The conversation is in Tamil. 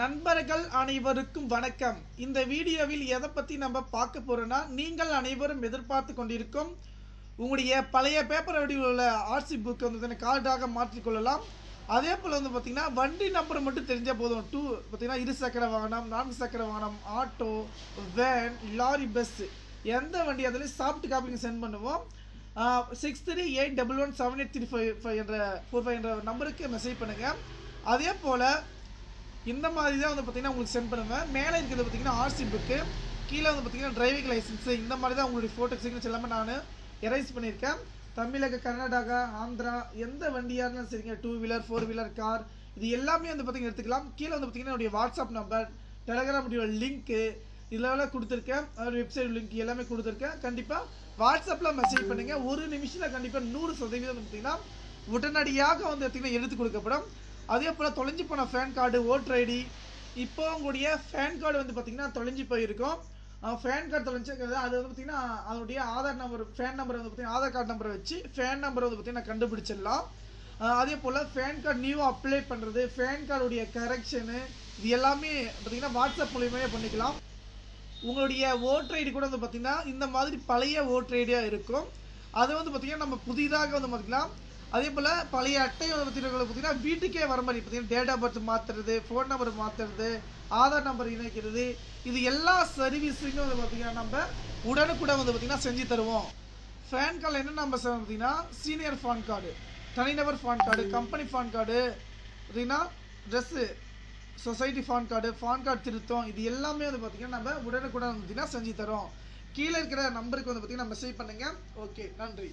நண்பர்கள் அனைவருக்கும் வணக்கம். இந்த வீடியோவில் எதை பற்றி நம்ம பார்க்க போகிறோன்னா, நீங்கள் அனைவரும் எதிர்பார்த்து கொண்டிருக்கும் உங்களுடைய பழைய பேப்பர் வடிவில் உள்ள ஆர்சி புக் வந்து கார்டாக மாற்றிக்கொள்ளலாம். அதே போல் வந்து பார்த்திங்கன்னா வண்டி நம்பர் மட்டும் தெரிஞ்சால் போதும். பார்த்திங்கன்னா இருசக்கர வாகனம், 4 சக்கர வாகனம், ஆட்டோ, வேன், லாரி, பஸ் எந்த வண்டி அதில் சாஃப்ட் காப்பிங்க சென்ட் பண்ணுவோம். 6381178355 என்ற 45 என்ற நம்பருக்கு மெசேஜ் பண்ணுங்கள். அதே போல் இந்த மாதிரி தான் வந்து பார்த்திங்கன்னா உங்களுக்கு சென்ட் பண்ணுவேன். மேலே இருக்கிறது பார்த்திங்கன்னா ஆர்சி புக்கு, கீழே வந்து பார்த்திங்கன்னா டிரைவிங் லைசன்ஸு. இந்த மாதிரி தான் உங்களுடைய ஃபோட்டோ சிக்னேச்சர் எல்லாமே நான் எரேஸ் பண்ணியிருக்கேன். தமிழக, கர்நாடகா, ஆந்திரா எந்த வண்டியாக இருந்தாலும் சரிங்க, 2 வீலர் 4 வீலர் கார் இது எல்லாமே வந்து பார்த்திங்கன்னா எடுத்துக்கலாம். கீழே வந்து பார்த்திங்கன்னா என்னுடைய வாட்ஸ்அப் நம்பர், டெலகிராம் லிங்க்கு இதெல்லாம் கொடுத்துருக்கேன். வெப்சைட் லிங்க் எல்லாமே கொடுத்துருக்கேன். கண்டிப்பாக வாட்ஸ்அப்பில் மெசேஜ் பண்ணுங்கள். ஒரு நிமிஷத்தில் கண்டிப்பாக 100% பார்த்திங்கன்னா உடனடியாக வந்து பார்த்திங்கன்னா எடுத்து கொடுக்கப்படும். அதே போல் தொலைஞ்சி போன ஃபேன் கார்டு, ஓட்டர் ஐடி, இப்போ உங்களுடைய ஃபேன் கார்டு வந்து பார்த்திங்கன்னா தொலைஞ்சி போயிருக்கும். ஃபேன் கார்டு தொலைஞ்சிருக்கிறது அது வந்து பார்த்திங்கன்னா அதனுடைய ஆதார் நம்பர், ஃபேன் நம்பர் வந்து பார்த்திங்கன்னா ஆதார் கார்டு நம்பரை வச்சு ஃபேன் நம்பரை வந்து பார்த்திங்கன்னா கண்டுபிடிச்சிடலாம். அதே போல் ஃபேன் கார்டு நியூ அப்ளை பண்ணுறது, ஃபேன் கார்டுடைய கரெக்ஷனு இது எல்லாமே பார்த்திங்கன்னா வாட்ஸ்அப் மூலியமே பண்ணிக்கலாம். உங்களுடைய ஓட்டர் ஐடி கூட வந்து பார்த்திங்கன்னா இந்த மாதிரி பழைய ஓட்டர் ஐடியாக இருக்கும். அதை வந்து பார்த்திங்கன்னா நம்ம புதிதாக வந்து பார்த்திக்கலாம். அதே போல் பழைய அட்டை வந்து பார்த்திங்கன்னா வீட்டுக்கே வர மாதிரி பார்த்திங்கன்னா டேட் ஆஃப் பர்த் மாற்றுறது, ஃபோன் நம்பர் மாற்றுறது, ஆதார் நம்பர் இணைக்கிறது இது எல்லா சர்வீஸுக்கும் வந்து பார்த்திங்கன்னா நம்ம உடனுக்குடன் வந்து பார்த்திங்கன்னா செஞ்சு தருவோம். ஃபேன் கார்டில் என்ன நம்பர் பார்த்திங்கன்னா சீனியர் ஃபேன் கார்டு, தனிநபர் PAN card, company PAN card, பார்த்திங்கன்னா ட்ரெஸ்ஸு, சொசைட்டி ஃபேன் கார்டு திருத்தம் இது எல்லாமே வந்து பார்த்திங்கன்னா நம்ம உடனுக்குடன் வந்து பார்த்திங்கன்னா செஞ்சு தரோம். கீழே இருக்கிற நம்பருக்கு வந்து பார்த்திங்கன்னா மெசேஜ் பண்ணுங்கள். ஓகே, நன்றி.